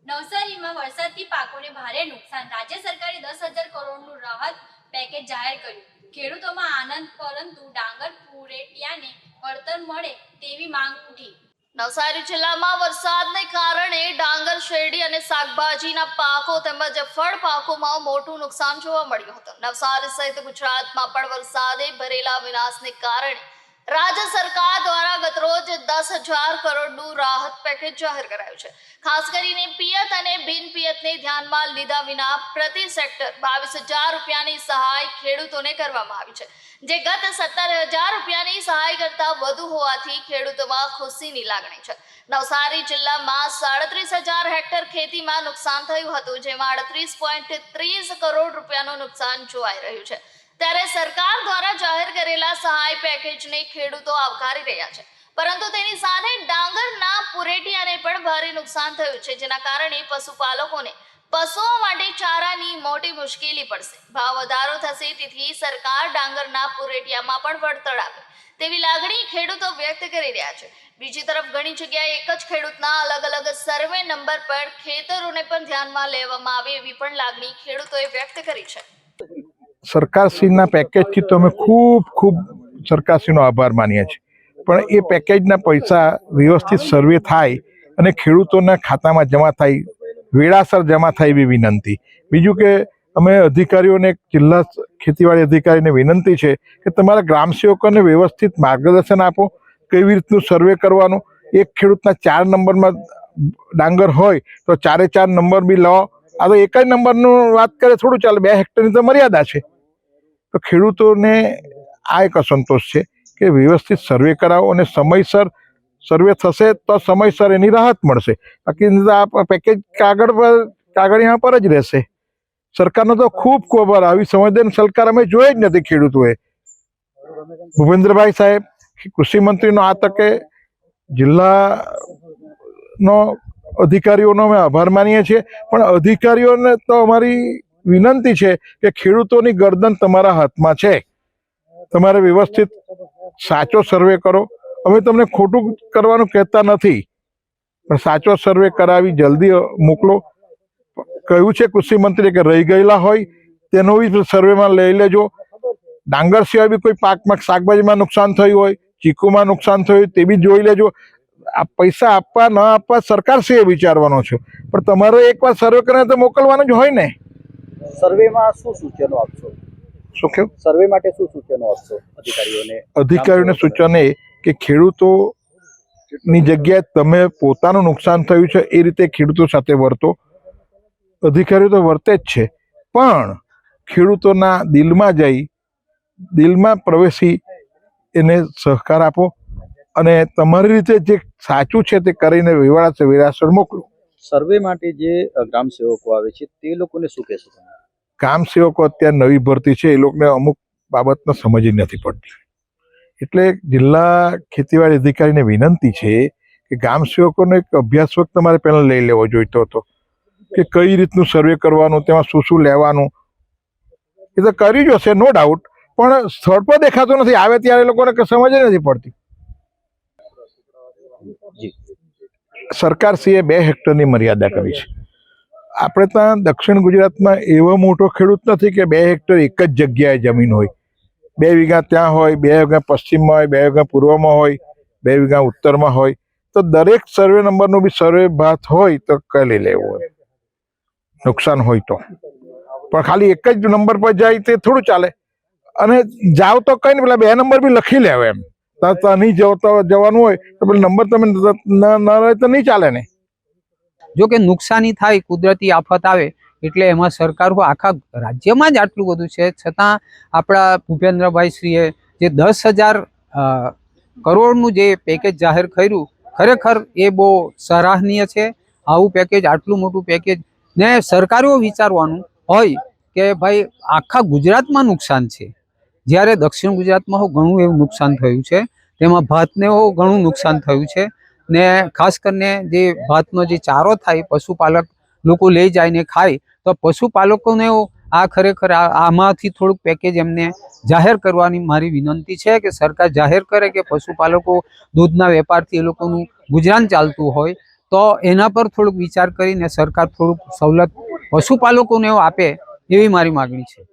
નવસારીમાં વરસાદથી પાકોને ભારે નુકસાન. રાજ્ય સરકારે 10,000 કરોડનું રાહત પેકેજ જાહેર કર્યું. ખેડૂતોમાં આનંદ, પરંતુ ડાંગર પુરેટિયાને વળતર મળે તેવી માંગ ઉઠી. નવસારી જિલ્લામાં વરસાદને કારણે ડાંગર, શેરડી અને શાકભાજીના પાકો તેમજ ફળ પાકોમાં મોટું નુકસાન જોવા મળ્યું હતું. નવસારી સહિત ગુજરાતમાં પણ વરસાદે ભરેલા વિનાશને કારણે રાજ્ય સરકાર દ્વારા ગતરોજ 10,000 કરોડનું રાહત પેકેજ જાહેર કરાયું છે. ખાસ કરીને પિયત અને બિન પિયતને ધ્યાનમાં લીધા વિના પ્રતિ સેક્ટર 22,000 રૂપિયાની સહાય ખેડૂતોને કરવામાં આવી છે, જે ગત 17,000 રૂપિયાની સહાય કરતા વધુ હોવાથી ખેડૂતોમાં ખુશીની લાગણી છે. નવસારી જિલ્લામાં 37,000 હેક્ટર ખેતીમાં નુકસાન થયું હતું, જેમાં 38.30 કરોડ રૂપિયાનું નુકસાન જોવાઈ રહ્યું છે. ત્યારે સરકાર દ્વારા જાહેર કરેલા સહાય પેકેજને ખેડૂતો આવકારી રહ્યા છે, પરંતુ તેની સાથે ડાંગરના પુરેટિયાને પણ ભારે નુકસાન થયું છે, જેના કારણે પશુપાલકોને પશુઓ માટે ચારાની મોટી મુશ્કેલી પડશે. ભાવ વધારો થશે, તેથી સરકાર ડાંગરના પુરેટિયામાં પણ વળતર આપે તેવી લાગણી ખેડૂતો વ્યક્ત કરી રહ્યા છે. બીજી તરફ ઘણી જગ્યાએ એક જ ખેડૂતના અલગ અલગ સર્વે નંબર પર ખેતરોને પણ ધ્યાનમાં લેવામાં આવે એવી પણ લાગણી ખેડૂતોએ વ્યક્ત કરી છે. સરકારશ્રીના પેકેજથી તો અમે ખૂબ સરકારશ્રીનો આભાર માનીએ છીએ, પણ એ પેકેજના પૈસા વ્યવસ્થિત સર્વે થાય અને ખેડૂતોના ખાતામાં જમા થાય, વેળાસર જમા થાય એવી વિનંતી. બીજું કે અમે અધિકારીઓને, જિલ્લા ખેતીવાડી અધિકારીને વિનંતી છે કે તમારા ગ્રામસેવકોને વ્યવસ્થિત માર્ગદર્શન આપો, કેવી રીતનું સર્વે કરવાનું. એક ખેડૂતના 4 નંબરમાં ડાંગર હોય તો 4 નંબર બી લો. આ તો એક જ નંબરનું વાત કરે થોડું ચાલે, 2 હેક્ટરની તો મર્યાદા છે. તો ખેડૂતોને આ એક અસંતોષ છે કે વ્યવસ્થિત સર્વે કરાવો અને સમયસર સર્વે થશે તો સમયસર એની રાહત મળશે. બાકી આ પેકેજ કાગળિયા પર જ રહેશે. સરકારનો તો ખૂબ આભાર. આવી સંવેદન સરકાર અમે જોઈ જ નથી. ખેડૂતોએ ભૂપેન્દ્રભાઈ સાહેબ કૃષિ મંત્રીનો આ તકે જિલ્લાનો અધિકારીઓનો અમે આભાર માનીએ છીએ, પણ અધિકારીઓને તો અમારી વિનંતી છે કે ખેડૂતોની ગરદન તમારા હાથમાં છે. તમારે વ્યવસ્થિત સાચો સર્વે કરો. અમે તમને ખોટું કરવાનું કહેતા નથી, પણ સાચો સર્વે કરાવી જલ્દી મોકલો. કહ્યું છે કૃષિ મંત્રીએ કે રહી ગયેલા હોય તેનો બી સર્વેમાં લઈ લેજો. ડાંગર સિવાય બી કોઈ પાકમાં, શાકભાજીમાં નુકસાન થયું હોય, ચીકુમાં નુકસાન થયું હોય તે બી જોઈ લેજો. આ પૈસા આપવા ન આપવા સરકારશ્રીએ વિચારવાનો છે, પણ તમારે એકવાર સર્વે કરીને તો મોકલવાનું જ હોય ને. સર્વેમાં શું સૂચનો આપશો? શું કહ્યું? સર્વે માટે શું સૂચનો આપશો અધિકારીઓને? સૂચન એ કે ખેડૂતોની જગ્યાએ તમે પોતાનું નુકસાન થયું છે એ રીતે ખેડૂતો સાથે વર્તો. અધિકારીઓ તો વર્તે જ છે, પણ ખેડૂતોના દિલમાં પ્રવેશી એને સહકાર આપો અને તમારી રીતે જે સાચું છે તે કરીને વેળાસર મોકલો. સર્વે માટે જે ગ્રામ સેવકો આવે છે તે લોકોને શું કહેશો તમે? ગ્રામ સેવકો અત્યારે નવી ભરતી છે, એ લોકોને અમુક બાબતનો સમજ નથી પડતી. એટલે જિલ્લા ખેતીવાડી અધિકારીને વિનંતી છે કે ગ્રામ સેવકોનો એક અભ્યાસ વખત તમારે પહેલાં લઈ લેવો જોઈતો હતો કે કઈ રીતનું સર્વે કરવાનું, તેમાં શું લેવાનું. એ તો કર્યું જ હશે, નો ડાઉટ, પણ સ્થળ પર દેખાતું નથી. આવે ત્યારે એ લોકોને સમજ નથી પડતી. સરકારશ્રીએ 2 હેક્ટરની મર્યાદા કરી છે. આપણે ત્યાં દક્ષિણ ગુજરાતમાં એવો મોટો ખેડૂત નથી કે 2 હેક્ટર એક જ જગ્યાએ જમીન હોય. 2 વીઘા ત્યાં હોય, 2 વીઘા પશ્ચિમમાં હોય, 2 વીઘા પૂર્વમાં હોય, 2 વીઘા ઉત્તરમાં હોય. તો દરેક સર્વે નંબરનું બી સર્વે ભાત હોય તો કરી લેવું હોય, નુકસાન હોય તો. પણ ખાલી એક જ નંબર પર જાય તે થોડું ચાલે. અને જાવ તો કઈ ને પેલા 2 નંબર બી લખી લેવા. એમ નહીં જવાનું હોય તો પેલા નંબર તમે ન રહે તો નહીં ચાલે ને. જો કે નુકસાની થાય, કુદરતી આફત આવે એટલે એમાં સરકાર આખા રાજ્યમાં જ આટલું બધું છે, છતાં આપણા ભૂપેન્દ્રભાઈ શ્રીએ જે 10,000 કરોડનું જે પેકેજ જાહેર કર્યું, ખરેખર એ બહુ સરાહનીય છે. આવું પેકેજ, આટલું મોટું પેકેજ, ને સરકારો વિચારવાનું હોય કે ભાઈ આખા ગુજરાતમાં નુકસાન છે, જ્યારે દક્ષિણ ગુજરાતમાં ઘણું એવું નુકસાન થયું છે. તેમાં ભાતને ઘણું નુકસાન થયું છે, ને ખાસ કરીને જે ભાતનો જે ચારો થાય, પશુપાલક લોકો લઈ જાય ને ખાય, તો પશુપાલકોને આ ખરેખર આમાંથી થોડુંક પેકેજ એમને જાહેર કરવાની મારી વિનંતી છે કે સરકાર જાહેર કરે કે પશુપાલકો દૂધના વેપારથી એ લોકોનું ગુજરાન ચાલતું હોય તો એના પર થોડુંક વિચાર કરીને સરકાર થોડુંક સવલત પશુપાલકોને આપે એવી મારી માગણી છે.